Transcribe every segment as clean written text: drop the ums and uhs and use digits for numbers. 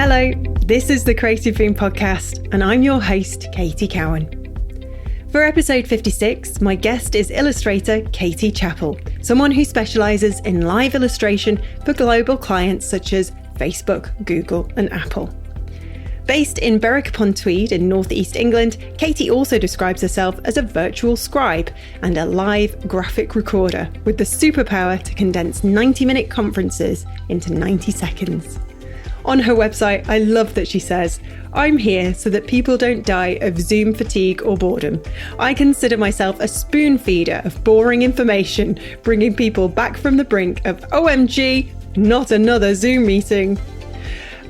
Hello, this is the Creative Boom Podcast, and I'm your host, Katie Cowan. For episode 56, my guest is illustrator Katie Chappell, someone who specialises in live illustration for global clients such as Facebook, Google, and Apple. Based in Berwick-upon-Tweed in northeast England, Katie also describes herself as a virtual scribe and a live graphic recorder with the superpower to condense 90-minute conferences into 90 seconds. On her website, I love that she says, "I'm here so that people don't die of Zoom fatigue or boredom. I consider myself a spoon feeder of boring information, bringing people back from the brink of OMG, not another Zoom meeting."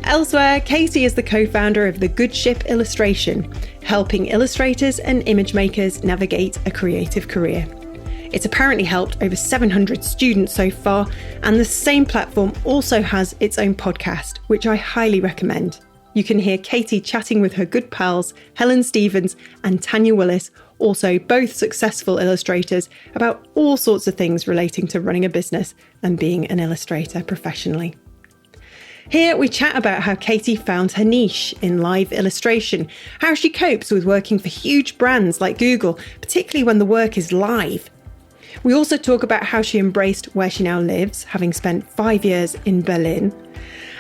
Elsewhere, Katie is the co-founder of The Good Ship Illustration, helping illustrators and image makers navigate a creative career. It's apparently helped over 700 students so far, and the same platform also has its own podcast, which I highly recommend. You can hear Katie chatting with her good pals, Helen Stevens and Tanya Willis, also both successful illustrators, about all sorts of things relating to running a business and being an illustrator professionally. Here we chat about how Katie found her niche in live illustration, how she copes with working for huge brands like Google, particularly when the work is live. We also talk about how she embraced where she now lives, having spent 5 years in Berlin.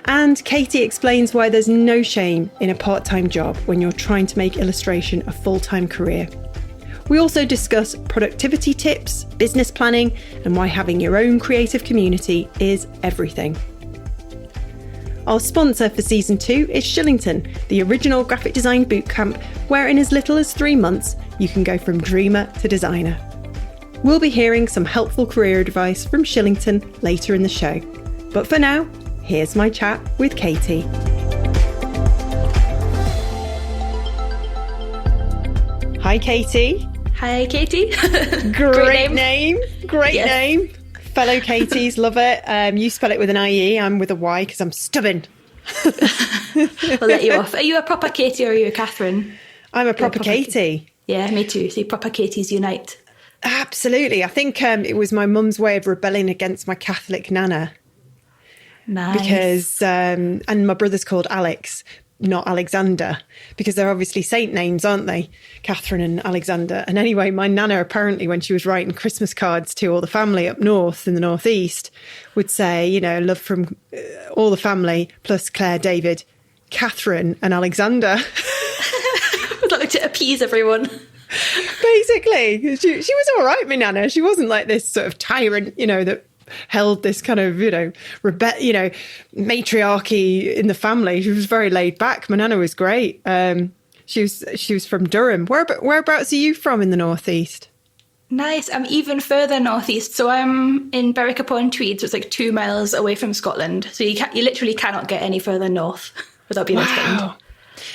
And Katie explains why there's no shame in a part-time job when you're trying to make illustration a full-time career. We also discuss productivity tips, business planning, and why having your own creative community is everything. Our sponsor for Season 2 is Shillington, the original graphic design bootcamp, where in as little as 3 months, you can go from dreamer to designer. We'll be hearing some helpful career advice from Shillington later in the show. But for now, here's my chat with Katie. Hi, Katie. Hi, Katie. Great name. Great name. Fellow Katies, love it. You spell it with an IE, I'm with a Y because I'm stubborn. We'll let you off. Are you a proper Katie or are you a Catherine? I'm a proper Katie. Yeah, me too. See, proper Katies unite. Absolutely. I think it was my mum's way of rebelling against my Catholic nana. Nice. Because, and my brother's called Alex, not Alexander, because they're obviously saint names, aren't they? Catherine and Alexander. And anyway, my nana apparently, when she was writing Christmas cards to all the family up north in the northeast, would say, you know, love from all the family, plus Claire, David, Catherine and Alexander. Would like to appease everyone. Basically, she was all right, my nana. She wasn't like this sort of tyrant, you know, that held this kind of, you know, matriarchy in the family. She was very laid back. My nana was great. She was from Durham. Whereabouts are you from in the northeast? Nice. I'm even further northeast. So I'm in Berwick-upon-Tweed, so it's like 2 miles away from Scotland. So you literally cannot get any further north without being in Scotland.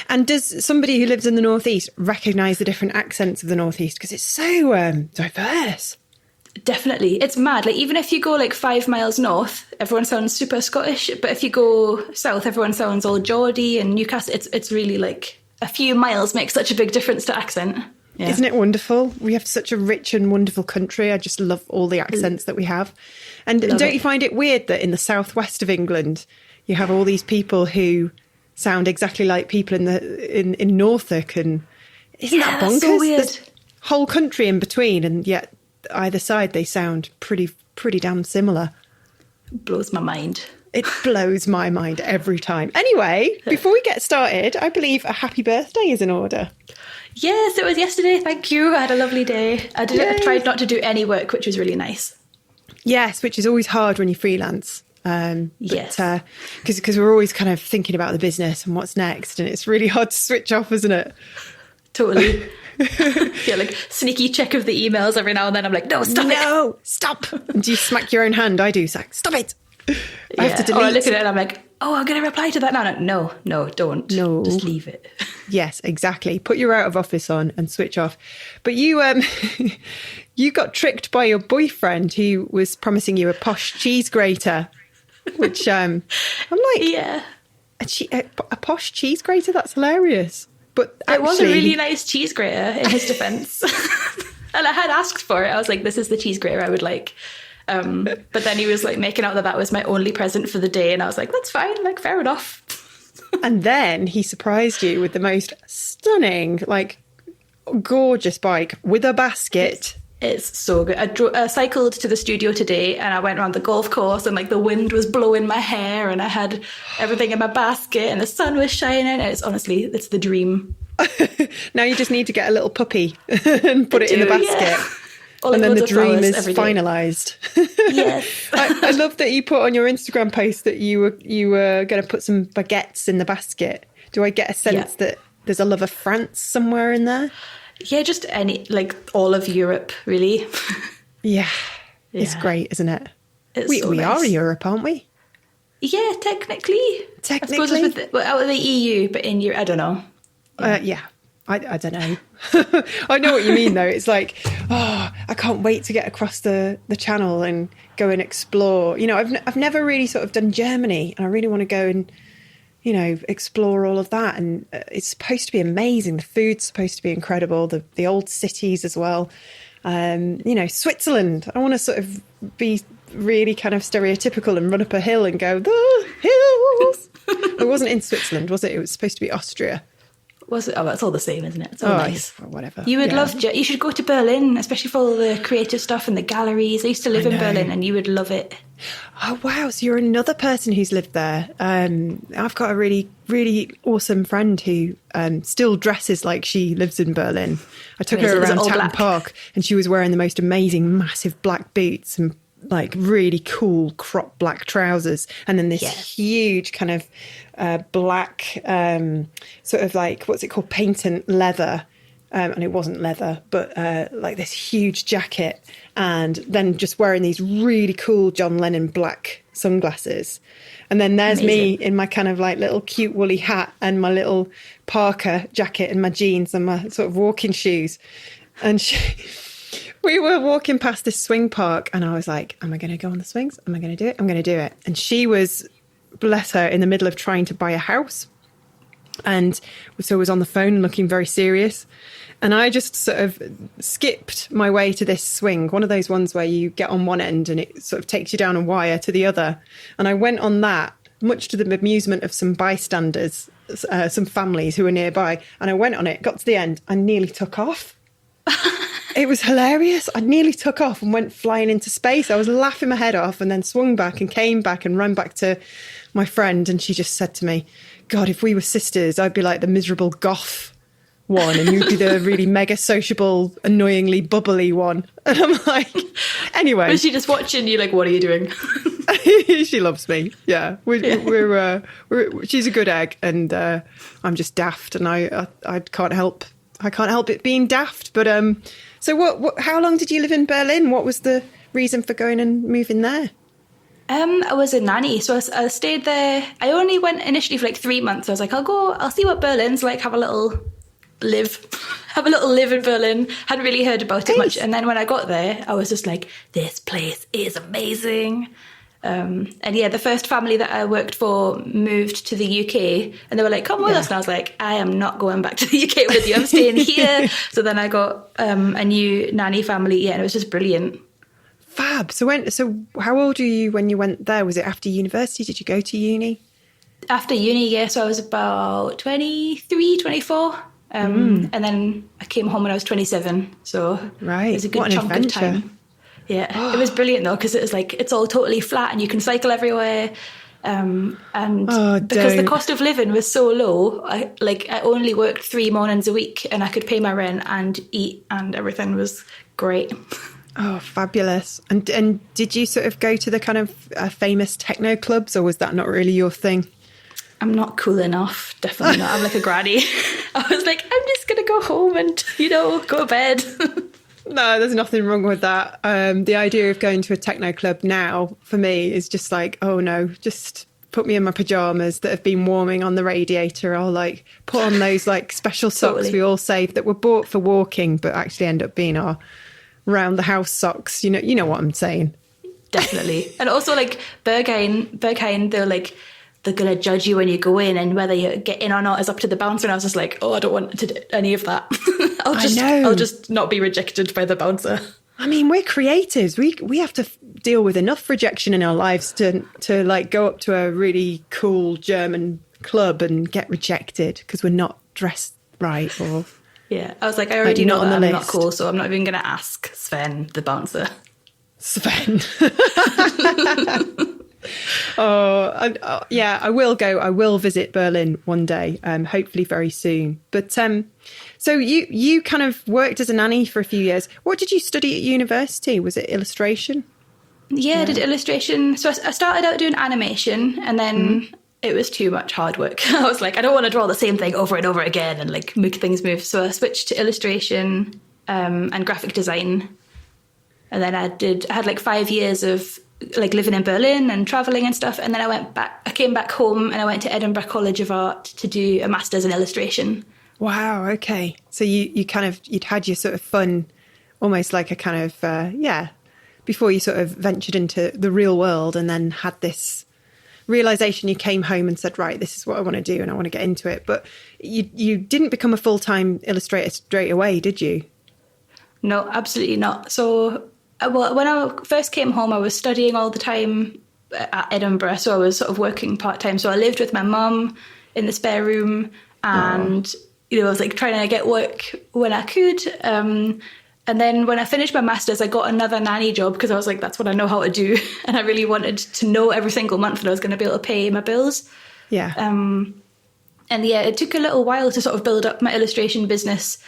And does somebody who lives in the northeast recognise the different accents of the northeast? Because it's so diverse. Definitely. It's mad. Like, even if you go like 5 miles north, everyone sounds super Scottish. But if you go south, everyone sounds all Geordie and Newcastle. It's really like a few miles makes such a big difference to accent. Yeah. Isn't it wonderful? We have such a rich and wonderful country. I just love all the accents that we have. And don't you find it weird that in the southwest of England, you have all these people who sound exactly like people in Norfolk, and isn't that bonkers? So weird. There's a whole country in between, and yet either side they sound pretty damn similar. Blows my mind. It blows my mind every time. Anyway, before we get started, I believe a happy birthday is in order. Yes, it was yesterday. Thank you. I had a lovely day. I tried not to do any work, which was really nice. Yes, which is always hard when you freelance. Yes. Because we're always kind of thinking about the business and what's next, and it's really hard to switch off, isn't it? Totally. Yeah, like sneaky check of the emails every now and then. I'm like, no, stop it. No, stop. And do you smack your own hand? I do. Stop it. I have to delete. Or I look at it and I'm like, oh, I'm going to reply to that now. No, don't. No. Just leave it. Yes, exactly. Put your out of office on and switch off. But you you got tricked by your boyfriend who was promising you a posh cheese grater, which I'm like, yeah, a posh cheese grater? That's hilarious. But actually, it was a really nice cheese grater in his defense. And I had asked for it. I was like, this is the cheese grater I would like. But then he was like making out that was my only present for the day. And I was like, that's fine. Like, fair enough. And then he surprised you with the most stunning, like, gorgeous bike with a basket. It's so good. I cycled to the studio today and I went around the golf course and like the wind was blowing my hair and I had everything in my basket and the sun was shining. And it's the dream. Now you just need to get a little puppy and put it in the basket. Yeah. And then the dream is finalised. Yes. I love that you put on your Instagram post that you were going to put some baguettes in the basket. Do I get a sense that there's a love of France somewhere in there? Yeah, just all of Europe, really. Yeah. It's great, isn't it? We nice. are Europe, aren't we? Yeah, technically. I suppose it's out of the EU, but in Europe, I don't know. Yeah. I don't know. I know what you mean, though. It's like, I can't wait to get across the channel and go and explore. You know, I've never really sort of done Germany, and I really want to go and, you know, explore all of that. And it's supposed to be amazing. The food's supposed to be incredible. The old cities as well. You know, Switzerland. I want to sort of be really kind of stereotypical and run up a hill and go, the hills. It wasn't in Switzerland, was it? It was supposed to be Austria. Was it? Oh, it's all the same, isn't it? It's all nice. Whatever. You would love. You should go to Berlin, especially for all the creative stuff and the galleries. I used to live in Berlin, and you would love it. Oh wow! So you're another person who's lived there. I've got a really, really awesome friend who still dresses like she lives in Berlin. I took her around Tatton Park, and she was wearing the most amazing, massive black boots and like really cool crop black trousers, and then this huge kind of black sort of like, what's it called, patent leather, and it wasn't leather, but like this huge jacket, and then just wearing these really cool John Lennon black sunglasses. And then there's me in my kind of like little cute woolly hat and my little parka jacket and my jeans and my sort of walking shoes. And we were walking past this swing park and I was like, am I going to go on the swings? Am I going to do it? I'm going to do it. And she was, bless her, in the middle of trying to buy a house. And so was on the phone looking very serious. And I just sort of skipped my way to this swing, one of those ones where you get on one end and it sort of takes you down a wire to the other. And I went on that, much to the amusement of some bystanders, some families who were nearby. And I went on it, got to the end, and nearly took off. It was hilarious. I nearly took off and went flying into space. I was laughing my head off and then swung back and came back and ran back to my friend. And she just said to me, God, if we were sisters, I'd be like the miserable goth one and you'd be the really mega sociable, annoyingly bubbly one. And I'm like, anyway. Was she just watching you like, what are you doing? She loves me. Yeah. She's a good egg and I'm just daft and I can't help it being daft. But so how long did you live in Berlin? What was the reason for going and moving there? I was a nanny, so I stayed there. I only went initially for like 3 months. I was like, I'll see what Berlin's like, have a little live in Berlin. Hadn't really heard about it much. And then when I got there, I was just like, this place is amazing. And yeah, the first family that I worked for moved to the UK and they were like, come with us. And I was like, I am not going back to the UK with you. I'm staying here. So then I got a new nanny family. Yeah, and it was just brilliant. Fab. So how old were you when you went there? Was it after university? Did you go to uni? After uni, yeah. So I was about 23, 24. And then I came home when I was 27. So it was a good chunk of time. Yeah, it was brilliant though, because it was like, it's all totally flat and you can cycle everywhere. And because the cost of living was so low, I only worked 3 mornings a week and I could pay my rent and eat and everything was great. Oh, fabulous. And did you sort of go to the kind of famous techno clubs or was that not really your thing? I'm not cool enough. Definitely not. I'm like a granny. I was like, I'm just going to go home and, go to bed. No, there's nothing wrong with that. The idea of going to a techno club now for me is just like, oh no, just put me in my pajamas that have been warming on the radiator. I'll like put on those like special socks we all save that were bought for walking, but actually end up being our round the house socks. You know what I'm saying? Definitely. And also like Berghain, they're going to judge you when you go in and whether you get in or not is up to the bouncer. And I was just like, I don't want to do any of that. I'll just not be rejected by the bouncer. I mean, we're creatives. We have to deal with enough rejection in our lives to like go up to a really cool German club and get rejected because we're not dressed right or... Yeah, I was like, I already know that I'm list. not cool, so I'm not even going to ask Sven, the bouncer. Sven. Yeah, I will go. I will visit Berlin one day, hopefully very soon. But so you kind of worked as a nanny for a few years. What did you study at university? Was it illustration? Yeah, I did illustration. So I started out doing animation, and then it was too much hard work. I was like, I don't want to draw the same thing over and over again and like make things move. So I switched to illustration and graphic design. And then I had like 5 years of like living in Berlin and traveling and stuff. And then I came back home and I went to Edinburgh College of Art to do a master's in illustration. Wow. Okay. So you'd had your sort of fun, almost like a kind of, before you sort of ventured into the real world, and then had this realization. You came home and said, right, this is what I want to do and I want to get into it. But you didn't become a full-time illustrator straight away, did you? No, absolutely not. So, when I first came home, I was studying all the time at Edinburgh. So I was sort of working part-time. So I lived with my mum in the spare room, and, I was like trying to get work when I could. And then when I finished my master's, I got another nanny job because I was like, that's what I know how to do. And I really wanted to know every single month that I was going to be able to pay my bills. Yeah. And it took a little while to sort of build up my illustration business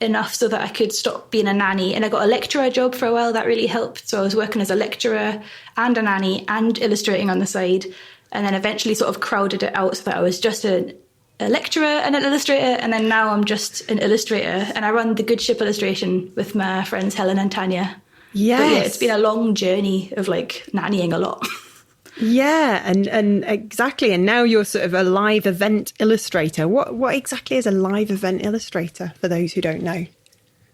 enough so that I could stop being a nanny. And I got a lecturer job for a while. That really helped. So I was working as a lecturer and a nanny and illustrating on the side. And then eventually sort of crowded it out so that I was just a lecturer and an illustrator, and then now I'm just an illustrator, and I run the Good Ship Illustration with my friends Helen and Tanya. Yes. But yeah, it's been a long journey of like nannying a lot. Yeah, and exactly. And now you're sort of a live event illustrator. What exactly is a live event illustrator for those who don't know?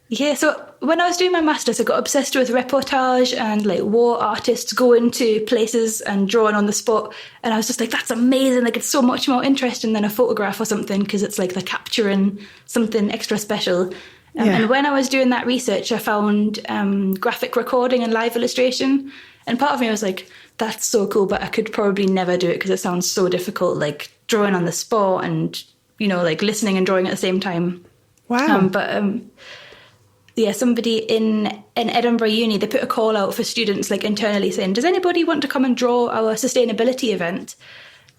Yeah, so when I was doing my master's, I got obsessed with reportage and like war artists going to places and drawing on the spot. And I was just like, that's amazing. Like, it's so much more interesting than a photograph or something, because it's like they're capturing something extra special. And when I was doing that research, I found graphic recording and live illustration. And part of me was like, that's so cool, but I could probably never do it because it sounds so difficult, like drawing on the spot and, like listening and drawing at the same time. Wow. Yeah, somebody in Edinburgh Uni, they put a call out for students like internally saying, does anybody want to come and draw our sustainability event?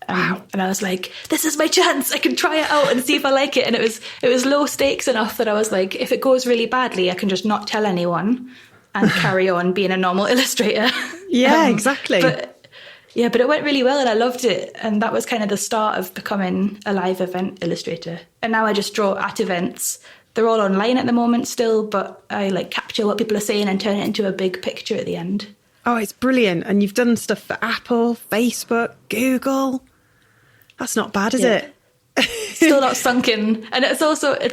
Wow. And I was like, this is my chance. I can try it out and see if I like it. And it was low stakes enough that I was like, if it goes really badly, I can just not tell anyone and carry on being a normal illustrator. Yeah, exactly. But it went really well and I loved it. And that was kind of the start of becoming a live event illustrator. And now I just draw at events. They're all online at the moment still, but I like capture what people are saying and turn it into a big picture at the end. Oh, it's brilliant. And you've done stuff for Apple, Facebook, Google. That's not bad, is it? Still not sunk in. And it's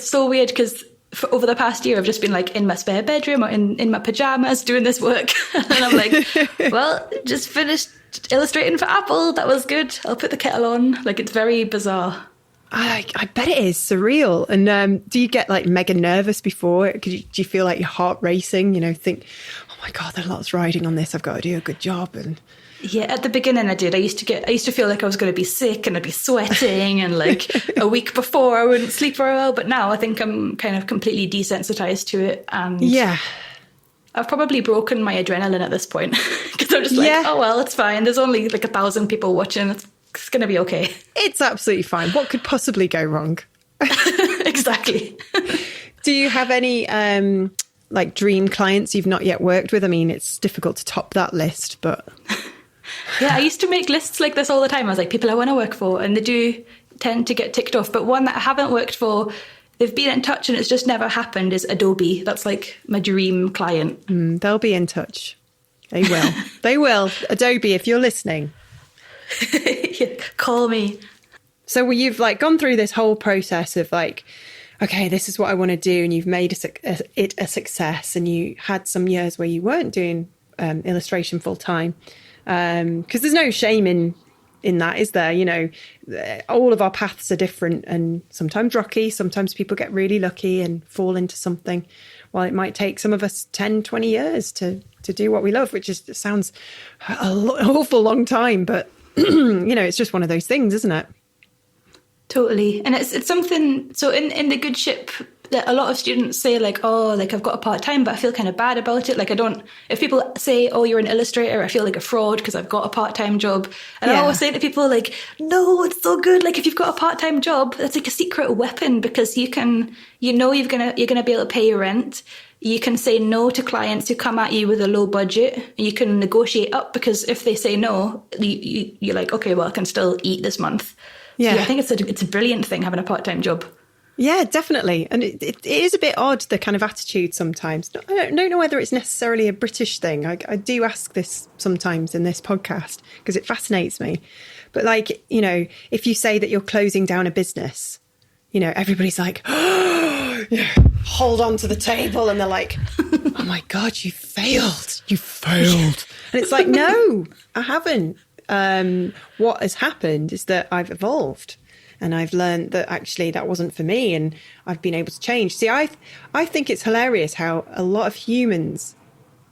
so weird because over the past year, I've just been like in my spare bedroom or in my pajamas doing this work. And I'm like, well, just finished illustrating for Apple. That was good. I'll put the kettle on. Like, it's very bizarre. I bet it is surreal. And do you get like mega nervous before? Do you feel like your heart racing? Think, oh my God, there's lots riding on this. I've got to do a good job. And yeah, at the beginning I did. I used to feel like I was going to be sick and I'd be sweating and like a week before I wouldn't sleep very well. But now I think I'm kind of completely desensitized to it. And yeah, I've probably broken my adrenaline at this point because I'm just like, oh, well, it's fine. There's only like 1,000 people watching. It's going to be okay. It's absolutely fine. What could possibly go wrong? Exactly. Do you have any like dream clients you've not yet worked with? I mean, it's difficult to top that list, but... Yeah, I used to make lists like this all the time. I was like, people I want to work for, and they do tend to get ticked off. But one that I haven't worked for, they've been in touch and it's just never happened, is Adobe. That's like my dream client. They'll be in touch. They will. They will. Adobe, if you're listening. Yeah, call me. So you've like gone through this whole process of like, okay, this is what I want to do, and you've made it a success, and you had some years where you weren't doing illustration full time, because there's no shame in that, is there? All of our paths are different, and sometimes rocky, sometimes people get really lucky and fall into something, while it might take some of us 10, 20 years to do what we love, which sounds an awful long time, but it's just one of those things, isn't it? Totally. And it's something, so in the Good Ship, that a lot of students say like, oh, like I've got a part-time, but I feel kind of bad about it. Like if people say, oh, you're an illustrator, I feel like a fraud because I've got a part-time job. And I always say to people like, no, it's so good. Like if you've got a part-time job, that's like a secret weapon because you're gonna be able to pay your rent. You can say no to clients who come at you with a low budget. You can negotiate up because if they say no, you're like, okay, well, I can still eat this month. Yeah, so I think it's a brilliant thing having a part-time job. Yeah, definitely. And it is a bit odd, the kind of attitude sometimes. I don't know whether it's necessarily a British thing. I do ask this sometimes in this podcast because it fascinates me. But like, you know, if you say that you're closing down a business, you know, everybody's like, oh, yeah, hold on to the table. And they're like, oh my God, you failed. You failed. And it's like, no, I haven't. What has happened is that I've evolved. And I've learned that actually that wasn't for me and I've been able to change. See, I think it's hilarious how a lot of humans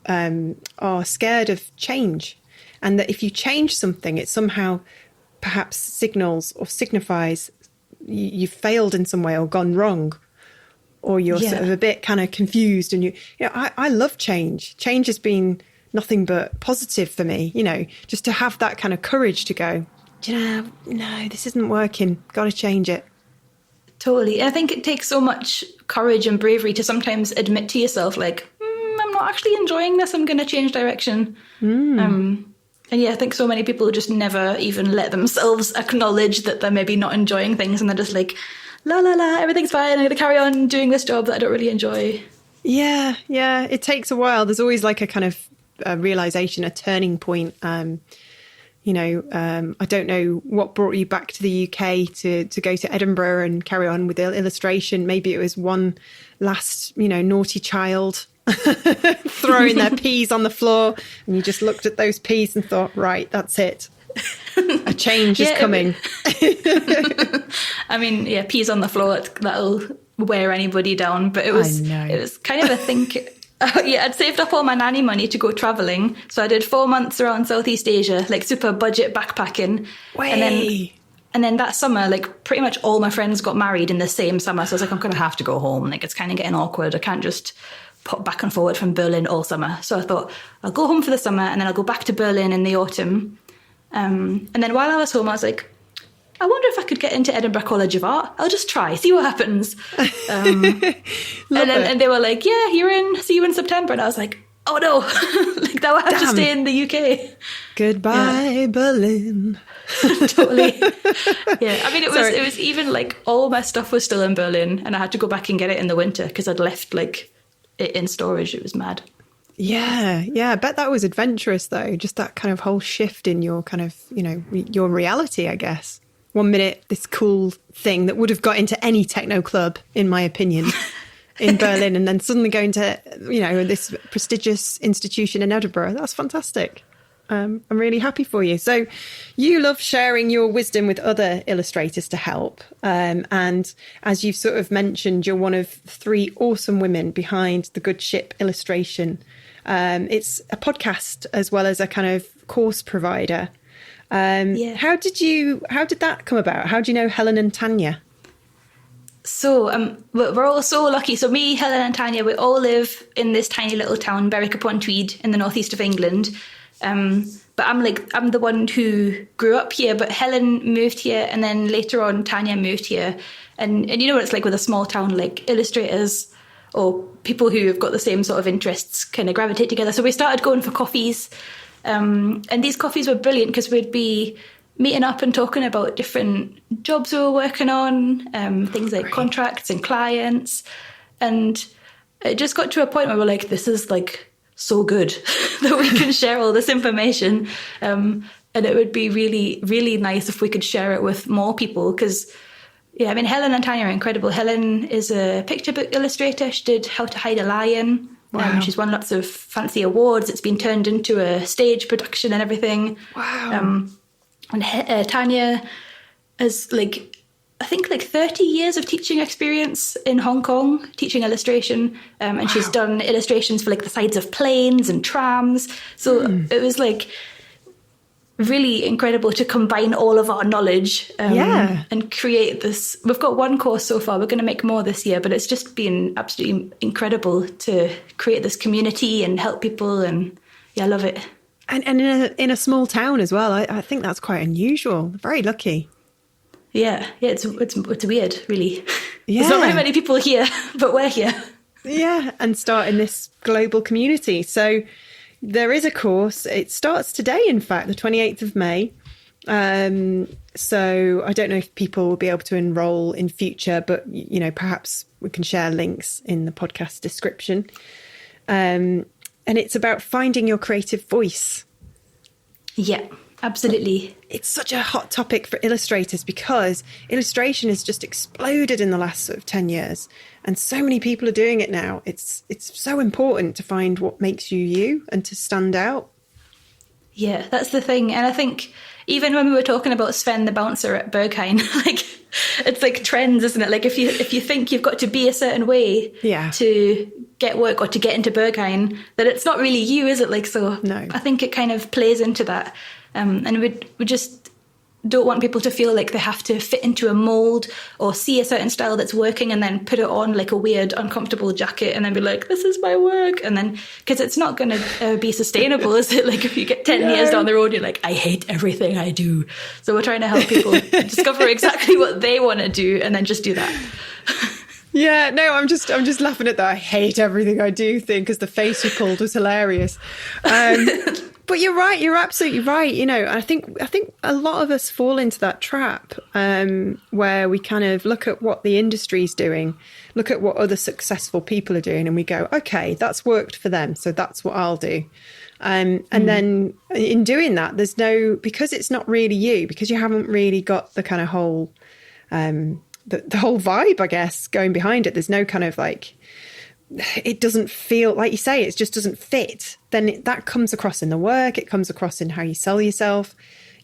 are scared of change. And that if you change something, it somehow perhaps signals or signifies you've failed in some way or gone wrong. Or you're sort of a bit kind of confused. And I love change. Change has been nothing but positive for me, you know, just to have that kind of courage to go, do you know, no, this isn't working. Got to change it. Totally. I think it takes so much courage and bravery to sometimes admit to yourself, like, I'm not actually enjoying this. I'm going to change direction. And yeah, I think so many people just never even let themselves acknowledge that they're maybe not enjoying things. And they're just like, la, la, la, everything's fine. I'm going to carry on doing this job that I don't really enjoy. Yeah. It takes a while. There's always like a kind of a realization, a turning point. You know, I don't know what brought you back to the UK to go to Edinburgh and carry on with illustration. Maybe it was one last, you know, naughty child throwing their peas on the floor and you just looked at those peas and thought, right, that's it. A change is coming. I mean, yeah, peas on the floor, that'll wear anybody down. But it was kind of a think. I'd saved up all my nanny money to go travelling. So I did 4 months around Southeast Asia, like super budget backpacking. And then that summer, like pretty much all my friends got married in the same summer. So I was like, I'm going to have to go home. Like it's kind of getting awkward. I can't just pop back and forward from Berlin all summer. So I thought I'll go home for the summer and then I'll go back to Berlin in the autumn. And then while I was home, I was like, I wonder if I could get into Edinburgh College of Art. I'll just try, see what happens. And they were like, yeah, you're in, see you in September. And I was like, oh no, like now I have to stay in the UK. Goodbye, Berlin. Totally. Yeah, I mean, it was even like all my stuff was still in Berlin and I had to go back and get it in the winter because I'd left like it in storage. It was mad. Yeah. I bet that was adventurous though. Just that kind of whole shift in your kind of, you know, your reality, I guess. 1 minute, this cool thing that would have got into any techno club, in my opinion, in Berlin, and then suddenly going to, you know, this prestigious institution in Edinburgh. That's fantastic. I'm really happy for you. So you love sharing your wisdom with other illustrators to help. And as you've sort of mentioned, you're one of 3 awesome women behind the Good Ship Illustration. It's a podcast as well as a kind of course provider. How did that come about? How do you know Helen and Tanya? So we're all so lucky. So me, Helen and Tanya, we all live in this tiny little town, Berwick-upon-Tweed, in the northeast of England. But I'm the one who grew up here, but Helen moved here and then later on Tanya moved here. And you know what it's like with a small town, like illustrators or people who have got the same sort of interests kind of gravitate together. So we started going for coffees. And these coffees were brilliant because we'd be meeting up and talking about different jobs we were working on, things like contracts and clients. And it just got to a point where we're like, this is like so good that we can share all this information. And it would be really, really nice if we could share it with more people because, yeah, I mean, Helen and Tanya are incredible. Helen is a picture book illustrator. She did How to Hide a Lion. Wow. She's won lots of fancy awards. It's been turned into a stage production and everything. Wow. And Tanya has I think 30 years of teaching experience in Hong Kong, teaching illustration. And she's done illustrations for like the sides of planes and trams. So it was like, really incredible to combine all of our knowledge and create this. We've got one course so far. We're going to make more this year, but it's just been absolutely incredible to create this community and help people. And I love it. And in a small town as well. I think that's quite unusual. Very lucky. Yeah, it's weird, really. Yeah. There's not very many people here, but we're here. Yeah, and starting this global community. So there is a course. It starts today, in fact, the 28th of May. So I don't know if people will be able to enroll in future, but, perhaps we can share links in the podcast description. And it's about finding your creative voice. Yeah, absolutely. It's such a hot topic for illustrators because illustration has just exploded in the last sort of 10 years. And so many people are doing it now. It's so important to find what makes you you and to stand out. Yeah, that's the thing. And I think even when we were talking about Sven the bouncer at Berghain, it's like trends, isn't it? Like if you think you've got to be a certain way to get work or to get into Berghain, that it's not really you, is it? No. I think it kind of plays into that. And we just don't want people to feel like they have to fit into a mold or see a certain style that's working and then put it on like a weird, uncomfortable jacket and then be like, this is my work. And then, because it's not going to be sustainable, is it? Like if you get 10 years down the road, you're like, I hate everything I do. So we're trying to help people discover exactly what they want to do and then just do that. Yeah, no, I'm just laughing at that I hate everything I do thing because the face you pulled was hilarious. But you're right. You're absolutely right. I think a lot of us fall into that trap where we kind of look at what the industry's doing, look at what other successful people are doing, and we go, okay, that's worked for them, so that's what I'll do. And then in doing that, because it's not really you, because you haven't really got the kind of whole, the whole vibe, I guess, going behind it. There's no kind of like, it doesn't feel like you say, it just doesn't fit. Then that comes across in the work. It comes across in how you sell yourself.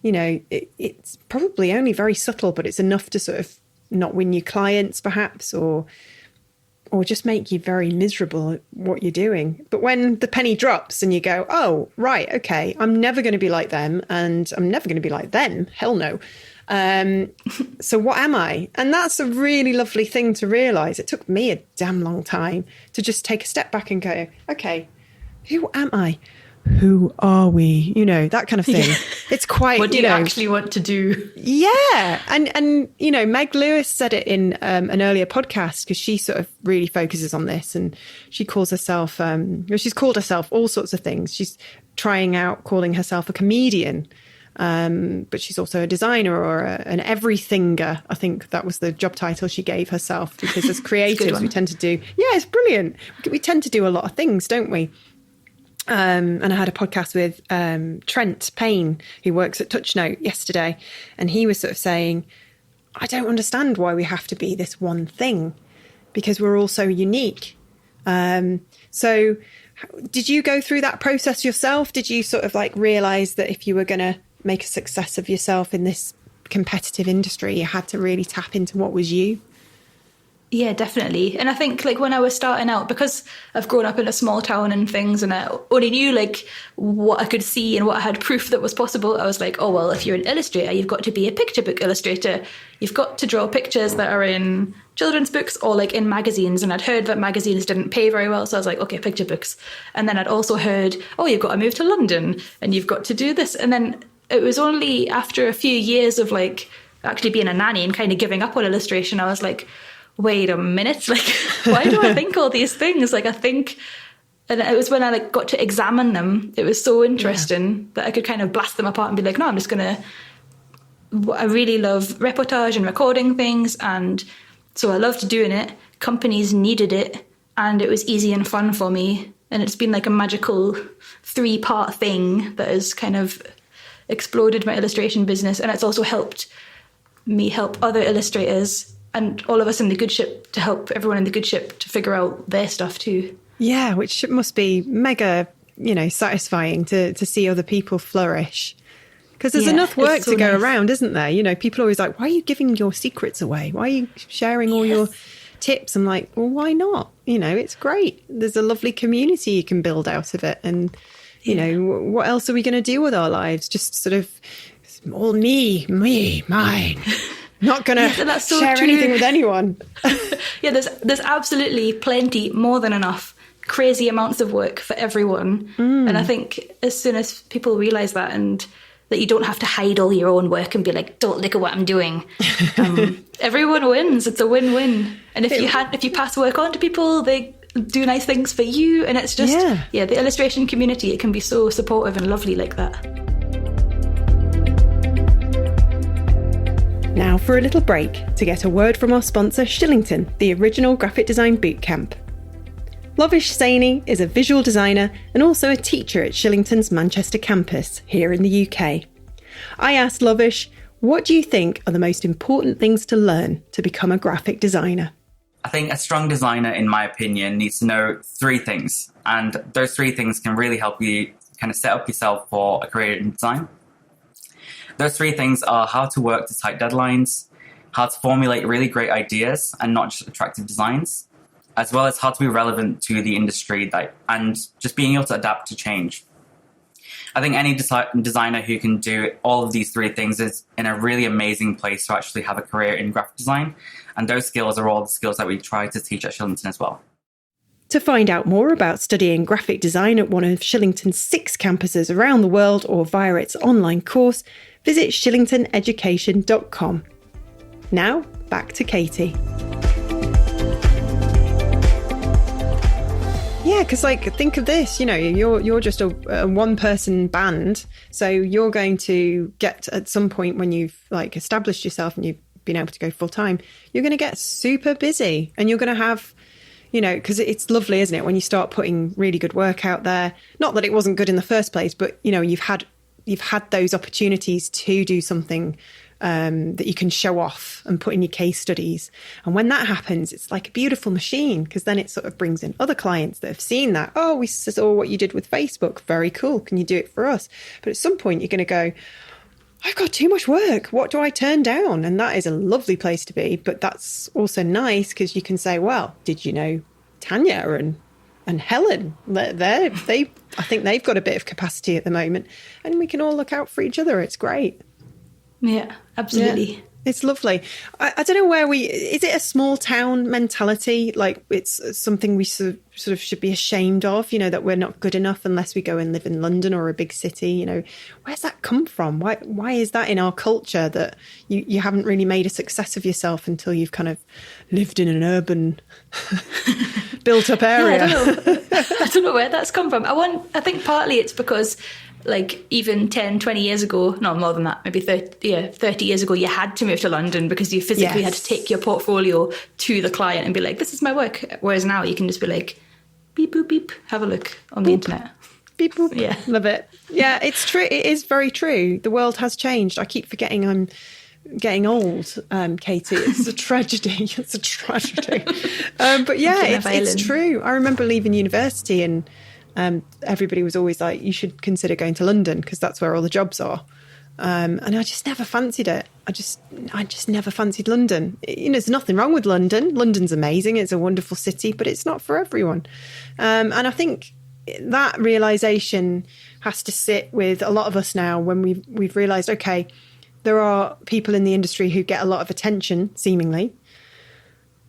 It's probably only very subtle, but it's enough to sort of not win you clients perhaps, or just make you very miserable at what you're doing. But when the penny drops and you go, oh, right, okay, I'm never going to be like them and I'm never going to be like them. Hell no. So what am I? And that's a really lovely thing to realise. It took me a damn long time to just take a step back and go, okay, who am I? Who are we? That kind of thing. Yeah. It's quite, what do you actually want to do? Yeah. And Meg Lewis said it in an earlier podcast because she sort of really focuses on this, and she calls herself, she's called herself all sorts of things. She's trying out calling herself a comedian. But she's also a designer or an everythinger. I think that was the job title she gave herself, because as creatives we tend to do, it's brilliant. We tend to do a lot of things, don't we? And I had a podcast with Trent Payne, who works at TouchNote, yesterday, and he was sort of saying, I don't understand why we have to be this one thing, because we're all so unique. So did you go through that process yourself? Did you sort of like realise that if you were going to make a success of yourself in this competitive industry, you had to really tap into what was you? Yeah, definitely. And I think like when I was starting out, because I've grown up in a small town and things, and I only knew like what I could see and what I had proof that was possible, I was like, oh, well, if you're an illustrator, you've got to be a picture book illustrator. You've got to draw pictures that are in children's books or like in magazines. And I'd heard that magazines didn't pay very well. So I was like, okay, picture books. And then I'd also heard, oh, you've got to move to London and you've got to do this. And then it was only after a few years of like actually being a nanny and kind of giving up on illustration, I was like, wait a minute, like, why do I think all these things? Like, I think, and it was when I like got to examine them, it was so interesting that I could kind of blast them apart and be like, no, I'm just going to, I really love reportage and recording things. And so I loved doing it. Companies needed it and it was easy and fun for me. And it's been like a magical 3-part thing that has kind of exploded my illustration business. And it's also helped me help other illustrators and all of us in the good ship to help everyone in the good ship to figure out their stuff too. Yeah, which must be mega, satisfying to see other people flourish. Because there's enough work to go around, isn't there? People are always like, why are you giving your secrets away? Why are you sharing all your tips? I'm like, well, why not? It's great. There's a lovely community you can build out of it. And You know, what else are we going to do with our lives? Just sort of all me, mine. Not going to share anything with anyone. Yeah, there's absolutely plenty, more than enough, crazy amounts of work for everyone. And I think as soon as people realise that, and that you don't have to hide all your own work and be like, don't look at what I'm doing. Everyone wins. It's a win-win. And if you pass work on to people, they do nice things for you. And it's just, the illustration community, it can be so supportive and lovely like that. Now for a little break to get a word from our sponsor, Shillington, the original graphic design bootcamp. Lovish Saini is a visual designer and also a teacher at Shillington's Manchester campus here in the UK. I asked Lovish, what do you think are the most important things to learn to become a graphic designer? I think a strong designer, in my opinion, needs to know 3 things. And those 3 things can really help you kind of set up yourself for a career in design. Those 3 things are how to work to tight deadlines, how to formulate really great ideas and not just attractive designs, as well as how to be relevant to the industry and just being able to adapt to change. I think any designer who can do all of these 3 things is in a really amazing place to actually have a career in graphic design. And those skills are all the skills that we try to teach at Shillington as well. To find out more about studying graphic design at one of Shillington's 6 campuses around the world or via its online course, visit shillingtoneducation.com. Now, back to Katie. Yeah, because think of this, you're just a one-person band, so you're going to get at some point when you've established yourself and you've been able to go full-time, you're going to get super busy, and you're going to have, because it's lovely, isn't it, when you start putting really good work out there. Not that it wasn't good in the first place, but you've had those opportunities to do something that you can show off and put in your case studies. And when that happens, it's like a beautiful machine, because then it sort of brings in other clients that have seen that. Oh, we saw what you did with Facebook. Very cool. Can you do it for us? But at some point, you're going to go, I've got too much work. What do I turn down? And that is a lovely place to be. But that's also nice because you can say, well, did you know Tanya and Helen? I think they've got a bit of capacity at the moment. And we can all look out for each other. It's great. Yeah, absolutely. Yeah, it's lovely. I don't know is it a small town mentality? It's something we sort of should be ashamed of, that we're not good enough unless we go and live in London or a big city, where's that come from? Why is that in our culture that you haven't really made a success of yourself until you've kind of lived in an urban built up area? Yeah, I don't know where that's come from. I think partly it's because even 10, 20 years ago, no, more than that, maybe 30 years ago, you had to move to London because you physically had to take your portfolio to the client and be like, this is my work. Whereas now you can just be like, beep, boop, beep, have a look on the internet. Beep, boop. Yeah. Love it. Yeah, it's true. It is very true. The world has changed. I keep forgetting I'm getting old, Katie. It's a tragedy. It's a tragedy. But yeah, it's true. I remember leaving university and everybody was always like, you should consider going to London because that's where all the jobs are. And I just never fancied it. I just never fancied London. There's nothing wrong with London. London's amazing. It's a wonderful city, but it's not for everyone. And I think that realization has to sit with a lot of us now when we've realized, okay, there are people in the industry who get a lot of attention, seemingly.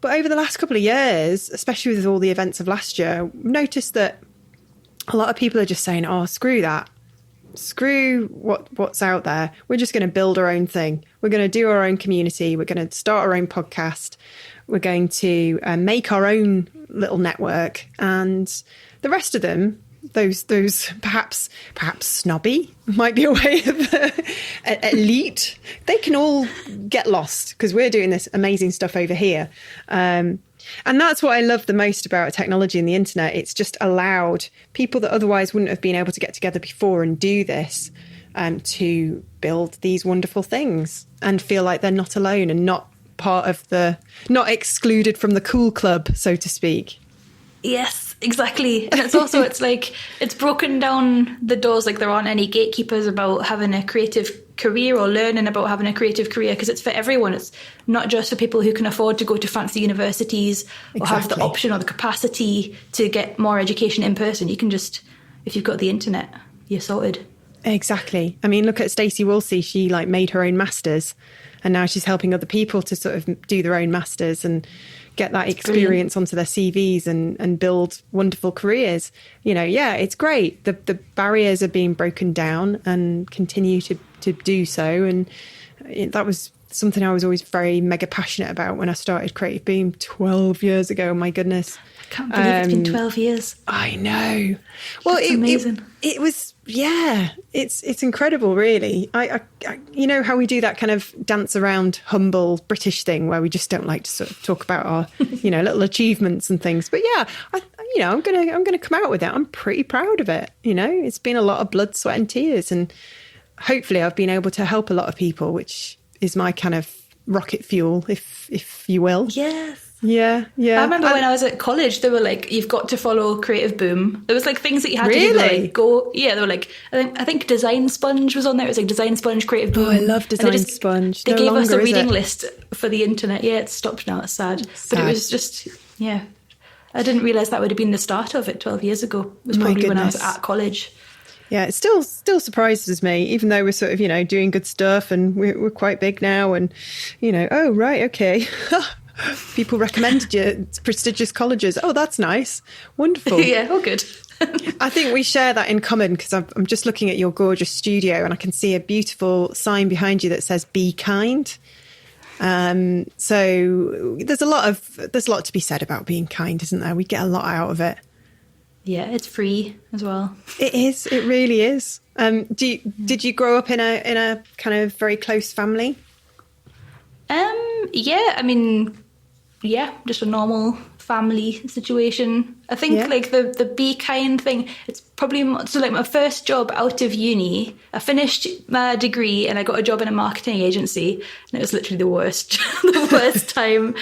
But over the last couple of years, especially with all the events of last year, we've noticed that a lot of people are just saying, oh, screw that. Screw what's out there. We're just going to build our own thing. We're going to do our own community. We're going to start our own podcast. We're going to make our own little network. And the rest of them, those perhaps snobby might be a way of elite, they can all get lost because we're doing this amazing stuff over here. And that's what I love the most about technology and the internet. It's just allowed people that otherwise wouldn't have been able to get together before and do this to build these wonderful things and feel like they're not alone and not not excluded from the cool club, so to speak. Yes, exactly. And it's broken down the doors. There aren't any gatekeepers about having a creative career or learning about having a creative career because it's for everyone. It's not just for people who can afford to go to fancy universities or have the option or the capacity to get more education in person. You can just, if you've got the internet, you're sorted. Exactly. I mean, look at Stacey Woolsey. She like made her own masters, and now she's helping other people to sort of do their own masters and get that experience onto their CVs and build wonderful careers. You know, yeah, it's great. The barriers are being broken down and continue to do so. And that was something I was always very mega passionate about when I started Creative Boom 12 years ago. My goodness. I can't believe it's been 12 years. I know. Well, That's amazing. It was, yeah, it's incredible, really. I you know how we do that kind of dance around humble British thing where we just don't like to sort of talk about our, you know, little achievements and things. But yeah, I'm gonna come out with it. I'm pretty proud of it. You know, it's been a lot of blood, sweat, and tears, and hopefully I've been able to help a lot of people, which is my kind of rocket fuel, if you will. Yes. Yeah. I remember when I was at college, they were like, you've got to follow Creative Boom. There was like things that you had to do, like go. Yeah, they were like, I think Design Sponge was on there. It was like Design Sponge, Creative Boom. Oh, I love Design Sponge. They gave us a reading list for the internet. Yeah, it's stopped now. It's sad. But it was just, yeah. I didn't realise that would have been the start of it 12 years ago. It was probably when I was at college. Yeah, it still surprises me, even though we're sort of, you know, doing good stuff and we're quite big now and, you know, oh, right, okay. People recommended you prestigious colleges. Oh, that's nice. Wonderful. Yeah, oh, good. I think we share that in common because I'm just looking at your gorgeous studio and I can see a beautiful sign behind you that says "Be kind." So there's a lot to be said about being kind, isn't there? We get a lot out of it. Yeah, it's free as well. It is. It really is. Did you grow up in a kind of very close family? Yeah, I mean, yeah, just a normal family situation. I think like the be kind thing, it's probably so like my first job out of uni, I finished my degree and I got a job in a marketing agency and it was literally the worst time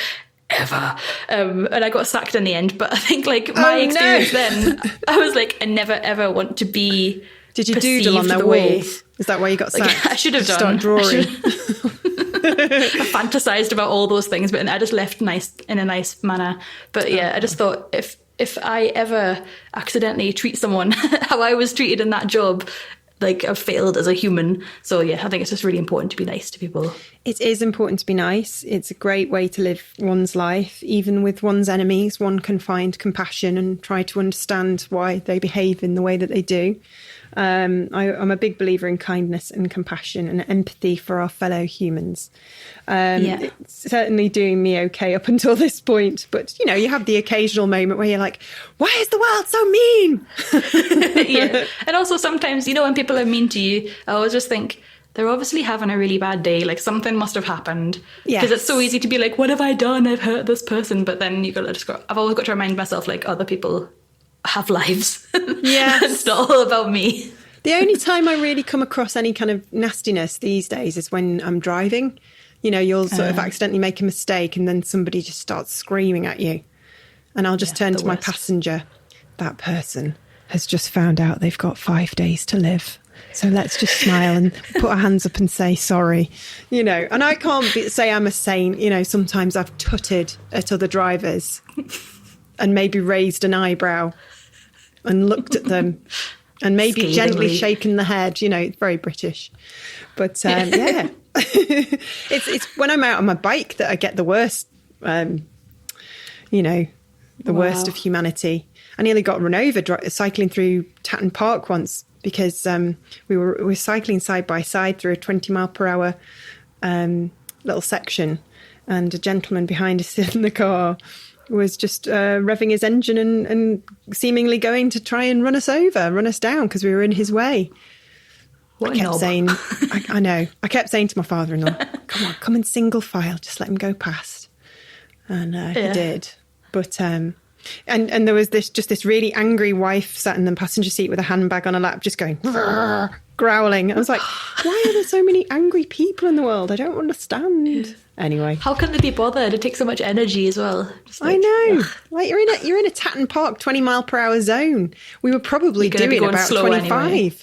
ever. And I got sacked in the end, but I think like my experience then, I was like, I never ever want to be. Did you doodle on their walls? Is that why you got sacked? Like, I should have done. Start drawing. I fantasized about all those things, but I just left in a nice manner. But yeah, I just thought if I ever accidentally treat someone how I was treated in that job, like I've failed as a human. So yeah, I think it's just really important to be nice to people. It is important to be nice. It's a great way to live one's life. Even with one's enemies, one can find compassion and try to understand why they behave in the way that they do. I'm a big believer in kindness and compassion and empathy for our fellow humans. It's certainly doing me okay up until this point. But, you know, you have the occasional moment where you're like, why is the world so mean? Yeah. And also sometimes, you know, when people are mean to you, I always just think, they're obviously having a really bad day. Like something must have happened. Because it's so easy to be like, what have I done? I've hurt this person. But then I've always got to remind myself, like, other people have lives. Yeah. It's not all about me. The only time I really come across any kind of nastiness these days is when I'm driving. You know, you'll sort of accidentally make a mistake and then somebody just starts screaming at you. And I'll just turn to my passenger. That person has just found out they've got 5 days to live. So let's just smile and put our hands up and say sorry, you know. And I can't say I'm a saint. You know, sometimes I've tutted at other drivers and maybe raised an eyebrow and looked at them and maybe gently shaken the head. You know, it's very British. But yeah, it's when I'm out on my bike that I get the worst, you know, the worst of humanity. I nearly got run over cycling through Tatton Park once because we were cycling side by side through a 20-mile-per-hour little section, and a gentleman behind us in the car was just revving his engine and seemingly going to try and run us down because we were in his way. I kept saying, I know. I kept saying to my father-in-law, come in single file, just let him go past. And he did. But and there was this really angry wife sat in the passenger seat with a handbag on her lap, just going growling. I was like, why are there so many angry people in the world? I don't understand. Anyway, how can they be bothered? It takes so much energy as well. I know. Like you're in a Tatton Park 20-mile-per-hour zone. We were probably doing about 25. Anyway.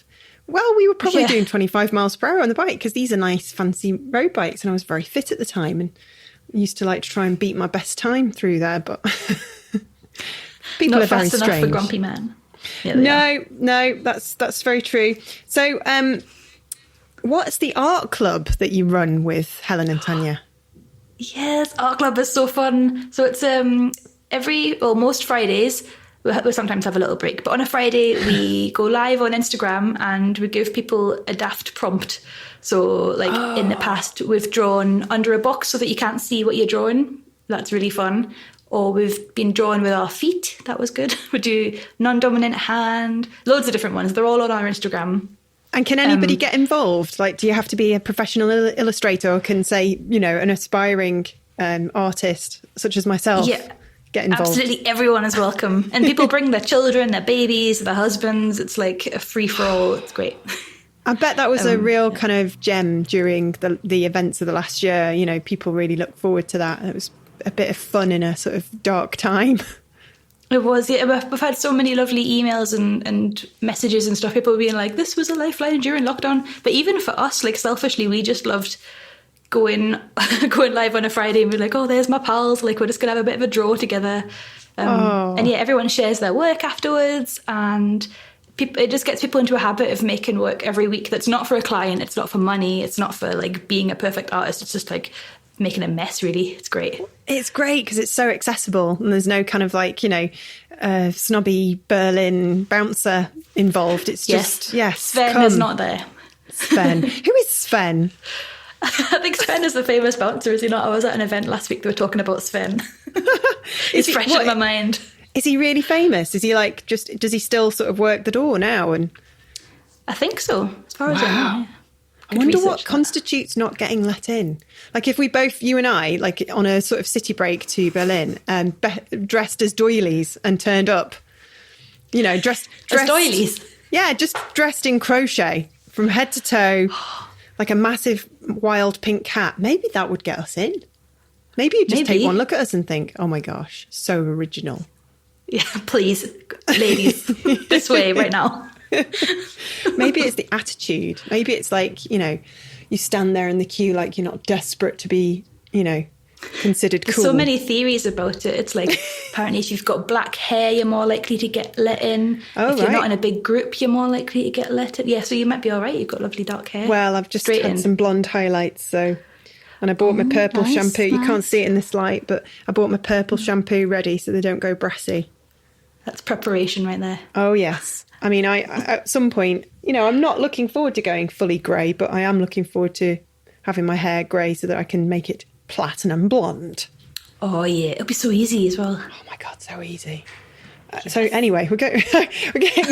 Well, we were probably doing 25 miles per hour on the bike because these are nice, fancy road bikes, and I was very fit at the time and used to like to try and beat my best time through there, but people not are very fast strange. Enough for grumpy man. No, that's very true. So, what's the art club that you run with Helen and Tanya? Yes, art club is so fun. So it's most Fridays. We'll sometimes have a little break, but on a Friday we go live on Instagram and we give people a daft prompt. So like in the past we've drawn under a box so that you can't see what you're drawing. That's really fun. Or we've been drawing with our feet. That was good. We do non-dominant hand, loads of different ones. They're all on our Instagram. And can anybody get involved? Like, do you have to be a professional illustrator, or can, say, an aspiring artist such as myself get involved? Absolutely, everyone is welcome. And people bring their children, their babies, their husbands. It's like a free-for-all. It's great. I bet that was a real kind of gem during the events of the last year. People really look forward to that. It was a bit of fun in a sort of dark time. It was, yeah. We've had so many lovely emails and messages and stuff. People being like, this was a lifeline during lockdown. But even for us, like selfishly, we just loved going live on a Friday and be like, oh, there's my pals. Like, we're just going to have a bit of a draw together. And yeah, everyone shares their work afterwards. And it just gets people into a habit of making work every week that's not for a client. It's not for money. It's not for like being a perfect artist. It's just like making a mess, really. It's great. It's great because it's so accessible and there's no kind of like, snobby Berlin bouncer involved. It's just, Sven is not there. Sven. Who is Sven? I think Sven is the famous bouncer, is he not? I was at an event last week, they were talking about Sven. He's fresh in my mind. Is he really famous? Is he like, does he still sort of work the door now? And I think so, as far as I know. Yeah. I wonder what constitutes not getting let in. Like if we both, you and I, like on a sort of city break to Berlin, dressed as doilies and turned up, dressed as doilies. Yeah, just dressed in crochet from head to toe, like a massive wild pink cat. Maybe that would get us in. Maybe you'd just take one look at us and think, oh my gosh, so original. Yeah, please, ladies, this way right now. Maybe it's the attitude. Maybe it's like, you stand there in the queue like you're not desperate to be, considered cool. There's so many theories about it. It's like, apparently if you've got black hair, you're more likely to get let in. If you're not in a big group, you're more likely to get let in. Yeah, so you might be all right. You've got lovely dark hair. Well, I've just had some blonde highlights, and I bought my purple shampoo. Nice. You can't see it in this light, but I bought my purple shampoo ready so they don't go brassy. That's preparation right there. Oh, yes. I mean, I at some point, I'm not looking forward to going fully grey, but I am looking forward to having my hair grey so that I can make it platinum blonde. Oh, yeah. It'll be so easy as well. Oh, my God, so easy. Yes. So anyway, we're getting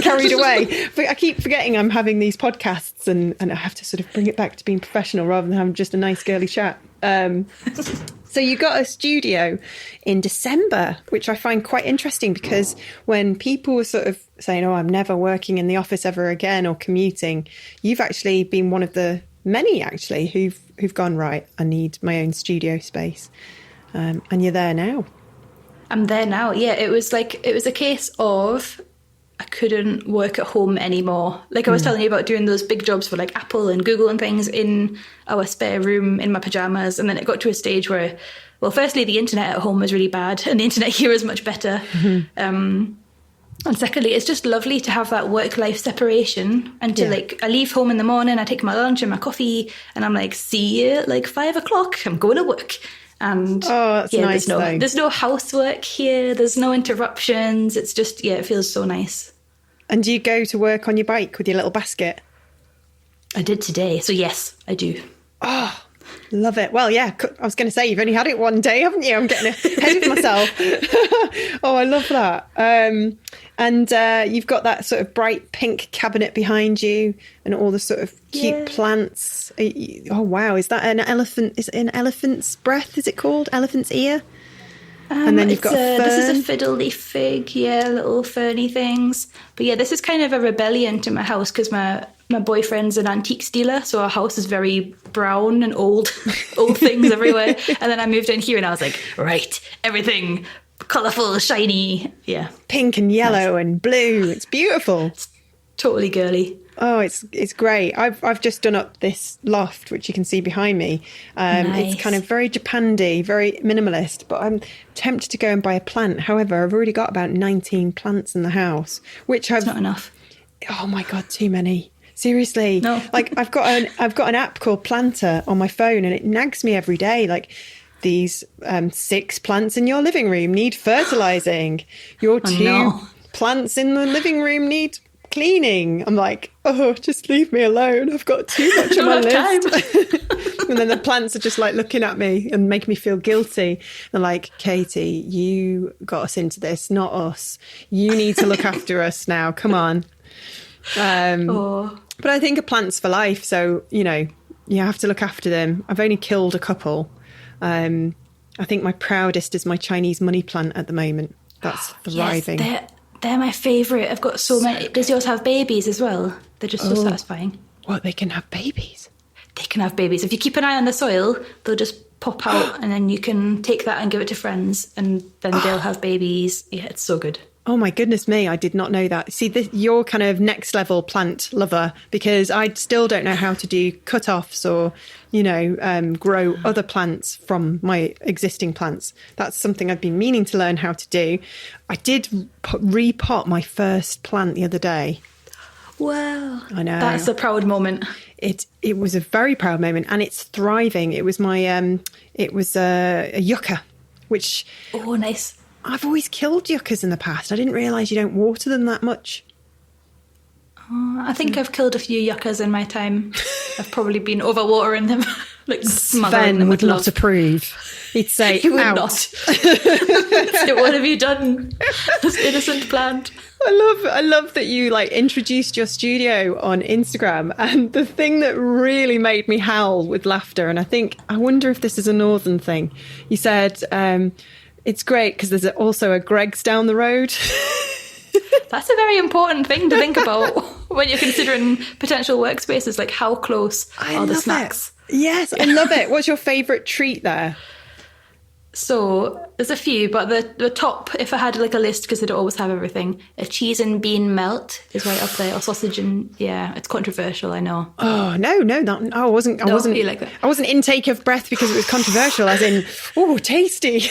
carried away. I keep forgetting I'm having these podcasts and I have to sort of bring it back to being professional rather than having just a nice girly chat. So you got a studio in December, which I find quite interesting because when people were sort of saying, oh, I'm never working in the office ever again or commuting, you've actually been one of the many actually who've gone, right, I need my own studio space. And you're there now. I'm there now. Yeah, it was a case of I couldn't work at home anymore. Like I was telling you about doing those big jobs for like Apple and Google and things in our spare room in my pajamas. And then it got to a stage where, well, firstly, the internet at home was really bad and the internet here is much better. And secondly, it's just lovely to have that work-life separation and to I leave home in the morning, I take my lunch and my coffee and I'm like, see you at like 5 o'clock. I'm going to work. And that's nice, there's no housework here. There's no interruptions. It's just, it feels so nice. And do you go to work on your bike with your little basket? I did today. So yes, I do. Oh, love it. Well, yeah, I was going to say, you've only had it one day, haven't you? I'm getting ahead of myself. Oh, I love that. And you've got that sort of bright pink cabinet behind you and all the sort of cute plants. Oh, wow. Is that an elephant? Is it an elephant's breath? Is it called? Elephant's ear? And then you've got a fern. This is a fiddle leaf fig, little ferny things. But yeah, this is kind of a rebellion to my house because my boyfriend's an antiques dealer, so our house is very brown and old things everywhere. And then I moved in here and I was like, right, everything colourful, shiny, pink and yellow and blue. It's beautiful. Totally girly. Oh, it's great. I've just done up this loft, which you can see behind me. Nice. It's kind of very Japandi, very minimalist, but I'm tempted to go and buy a plant. However, I've already got about 19 plants in the house, which It's not enough. oh my God, too many. Seriously. No. Like I've got an app called Planter on my phone, and it nags me every day. Like, these 6 plants in your living room need fertilizing. Your 2 plants in the living room need cleaning. I'm like, oh, just leave me alone. I've got too much on my list. And then the plants are just like looking at me and making me feel guilty. They're like, Katie, you got us into this, not us. You need to look after us now. Come on. But I think a plant's for life. So, you know, you have to look after them. I've only killed a couple. I think my proudest is my Chinese money plant at the moment. That's thriving. Yes, they're my favourite. I've got so many. Does yours have babies as well? They're just so satisfying. What, they can have babies? They can have babies. If you keep an eye on the soil, they'll just pop out and then you can take that and give it to friends and then they'll have babies. Yeah, it's so good. Oh my goodness me, I did not know that. See, you're kind of next level plant lover, because I still don't know how to do cut-offs or, you know, grow other plants from my existing plants. That's something I've been meaning to learn how to do. I did repot my first plant the other day. Wow. I know. That's a proud moment. It was a very proud moment, and it's thriving. It was my it was a yucca, which Oh, nice. I've always killed yuccas in the past. I didn't realise you don't water them that much. I think I've killed a few yuccas in my time. I've probably been overwatering them, like smothering Sven them would with not love. approve. He'd say, He would "Out." not. So what have you done, this innocent plant? I love that you like introduced your studio on Instagram, and the thing that really made me howl with laughter, and I wonder if this is a northern thing. You said it's great because there's also a Greg's down the road. That's a very important thing to think about when you're considering potential workspaces, like how close are the snacks. Yes, I love it. What's your favourite treat there? So there's a few, but the top, if I had like a list, because they don't always have everything, a cheese and bean melt is right up there, or sausage and it's controversial, I know. Oh no, I wasn't. You like that? I wasn't intake of breath because it was controversial, as in, oh, tasty.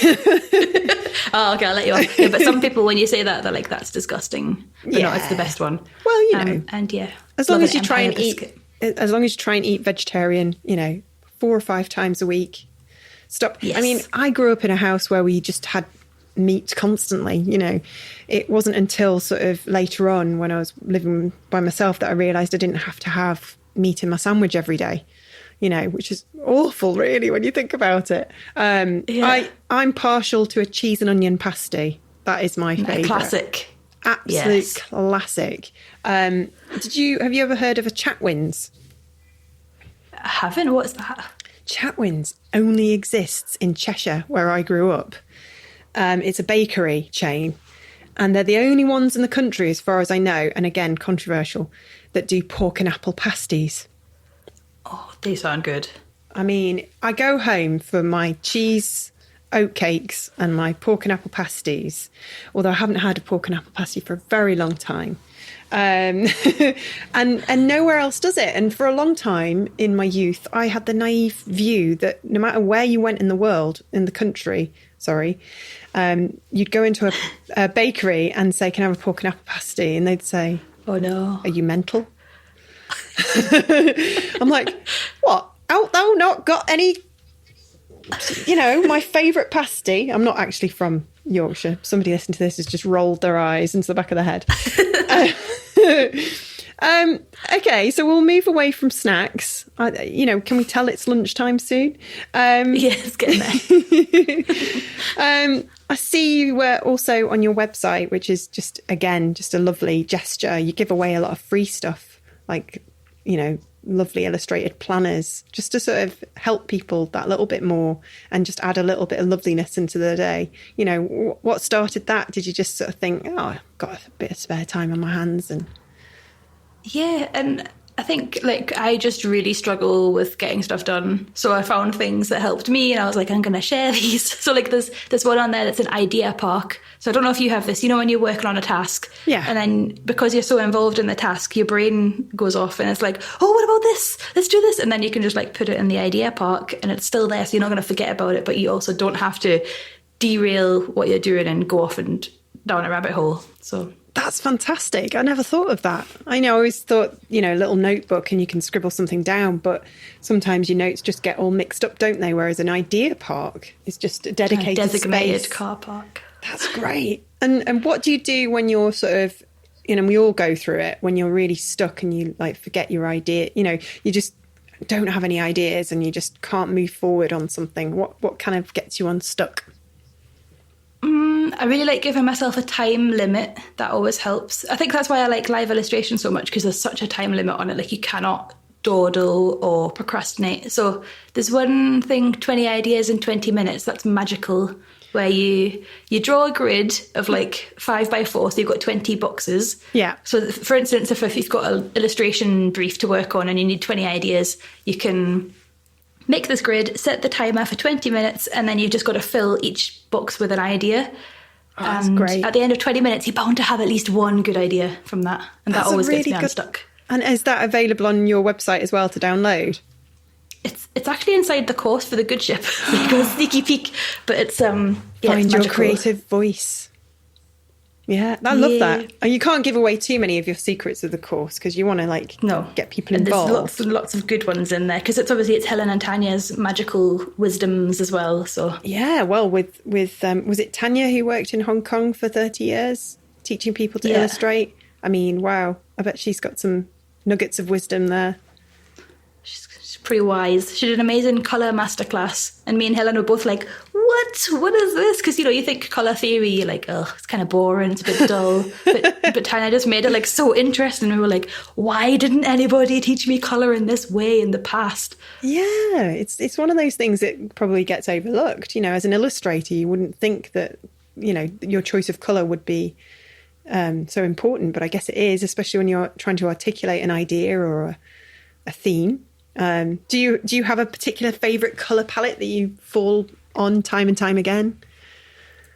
Oh, okay, I'll let you off. Yeah, but some people, when you say that, they're like, that's disgusting. But no, it's the best one. Well, you know, and as long love as an you try Empire and biscuit. as long as you try and eat vegetarian, you know, 4 or 5 times a week. Stop. Yes. I mean, I grew up in a house where we just had meat constantly. You know, it wasn't until sort of later on when I was living by myself that I realised I didn't have to have meat in my sandwich every day. You know, which is awful, really, when you think about it. I'm partial to a cheese and onion pasty. That is my favourite. Classic. Absolute classic. Have you ever heard of a Chatwins? I haven't. What's that? Chatwins only exists in Cheshire, where I grew up. It's a bakery chain, and they're the only ones in the country, as far as I know, and again, controversial, that do pork and apple pasties. Oh, they sound good. I mean, I go home for my cheese oatcakes and my pork and apple pasties, although I haven't had a pork and apple pasty for a very long time. And nowhere else does it. And for a long time in my youth, I had the naive view that no matter where you went in the world, in the country, you'd go into a bakery and say, "Can I have a pork and apple pasty?" And they'd say, "Oh no, are you mental?" I'm like, "What? Out thou not got any?" You know, my favourite pasty. I'm not actually from Yorkshire. Somebody listening to this has just rolled their eyes into the back of their head. Okay, so we'll move away from snacks. Can we tell it's lunchtime soon? Yes, getting there. I see you were also on your website, which is just a lovely gesture. You give away a lot of free stuff, like, you know, lovely illustrated planners, just to sort of help people that little bit more and just add a little bit of loveliness into the day. You know, what started that? Did you just sort of think, oh, I've got a bit of spare time on my hands? And yeah, and I think like I just really struggle with getting stuff done. So I found things that helped me and I was like, I'm going to share these. So like there's one on there that's an idea park. So I don't know if you have this, you know, when you're working on a task. Yeah. And then because you're so involved in the task, your brain goes off and it's like, oh, what about this? Let's do this. And then you can just like put it in the idea park and it's still there. So you're not going to forget about it, but you also don't have to derail what you're doing and go off and down a rabbit hole. So that's fantastic. I never thought of that. I always thought, you know, a little notebook and you can scribble something down, but sometimes your notes just get all mixed up, don't they? Whereas an idea park is just a dedicated designated space. car park. That's great. And what do you do when you're sort of, you know, we all go through it, when you're really stuck and you like forget your idea, you know, you just don't have any ideas and you just can't move forward on something. What kind of gets you unstuck? I really like giving myself a time limit. That always helps. I think that's why I like live illustration so much, because there's such a time limit on it. Like you cannot dawdle or procrastinate. So there's one thing, 20 ideas in 20 minutes. That's magical, where you draw a grid of like 5x4. So you've got 20 boxes. Yeah. So for instance, if you've got an illustration brief to work on and you need 20 ideas, you can make this grid, set the timer for 20 minutes, and then you've just got to fill each box with an idea. Oh, that's great. At the end of 20 minutes, you're bound to have at least one good idea from that. And that always gets me unstuck. And is that available on your website as well to download? It's actually inside the course for the good ship. You go sneaky peek, but it's Find it's your magical. creative voice. Yeah, I love that. And you can't give away too many of your secrets of the course because you want to get people involved. And there's lots of good ones in there because it's Helen and Tanya's magical wisdoms as well. So yeah, well, with was it Tanya who worked in Hong Kong for 30 years teaching people to illustrate? I mean, wow, I bet she's got some nuggets of wisdom there. She's pretty wise. She did an amazing colour masterclass, and me and Helen were both like, what is this? Because, you know, you think colour theory, you're like, oh, it's kind of boring, it's a bit dull. But Tanya just made it like so interesting. We were like, why didn't anybody teach me colour in this way in the past? Yeah, it's one of those things that probably gets overlooked. You know, as an illustrator, you wouldn't think that, you know, your choice of colour would be so important, but I guess it is, especially when you're trying to articulate an idea or a theme. Do you have a particular favourite colour palette that you fall on time and time again?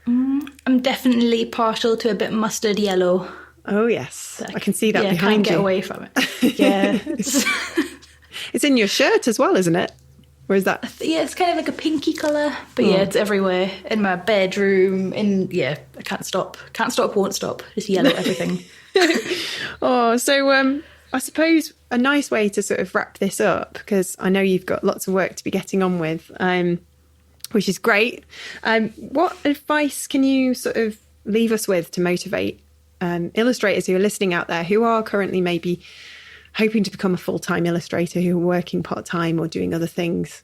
I'm definitely partial to a bit mustard yellow. Oh yes, I can see that behind you. I can't get away from it. Yeah. It's in your shirt as well, isn't it? Or is that? Yeah, it's kind of like a pinky colour, but yeah, it's everywhere in my bedroom. I can't stop, won't stop. Just yellow everything. Oh, so I suppose a nice way to sort of wrap this up, because I know you've got lots of work to be getting on with, which is great. What advice can you sort of leave us with to motivate illustrators who are listening out there who are currently maybe hoping to become a full-time illustrator, who are working part-time or doing other things?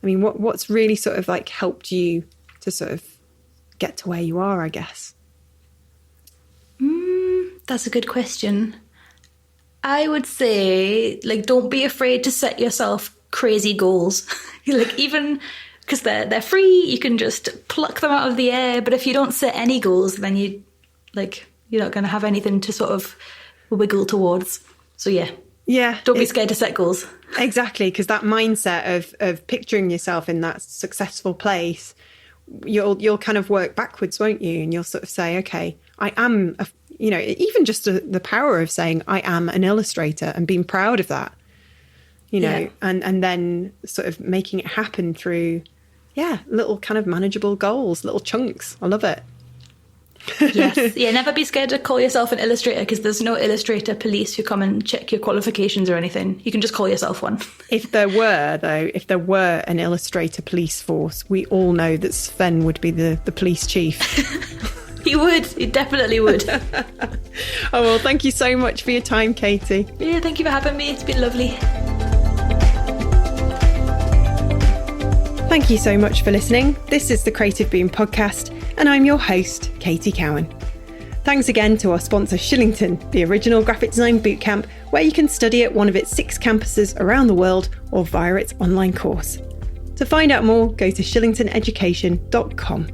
I mean, what's really sort of like helped you to sort of get to where you are, I guess? That's a good question. I would say, like, don't be afraid to set yourself crazy goals. Like, even because they're free, you can just pluck them out of the air. But if you don't set any goals, then you're not going to have anything to sort of wiggle towards. So yeah, don't be scared to set goals. Exactly, because that mindset of picturing yourself in that successful place, you'll kind of work backwards, won't you? And you'll sort of say, okay, I am even just the power of saying I am an illustrator and being proud of that, and then sort of making it happen through, little kind of manageable goals, little chunks. I love it. Yes. Yeah, never be scared to call yourself an illustrator, because there's no illustrator police who come and check your qualifications or anything. You can just call yourself one. If there were an illustrator police force, we all know that Sven would be the police chief. He would. He definitely would. Oh, well, thank you so much for your time, Katie. Yeah, thank you for having me. It's been lovely. Thank you so much for listening. This is the Creative Boom podcast, and I'm your host, Katie Cowan. Thanks again to our sponsor, Shillington, the original graphic design bootcamp, where you can study at one of its 6 campuses around the world or via its online course. To find out more, go to shillingtoneducation.com.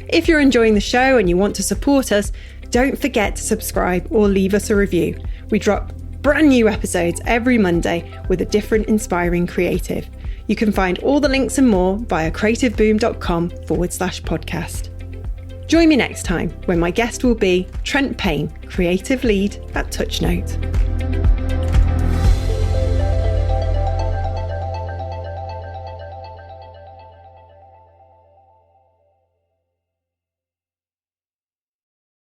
If you're enjoying the show and you want to support us, don't forget to subscribe or leave us a review. We drop brand new episodes every Monday with a different inspiring creative. You can find all the links and more via creativeboom.com/podcast. Join me next time when my guest will be Trent Payne, creative lead at Touchnote.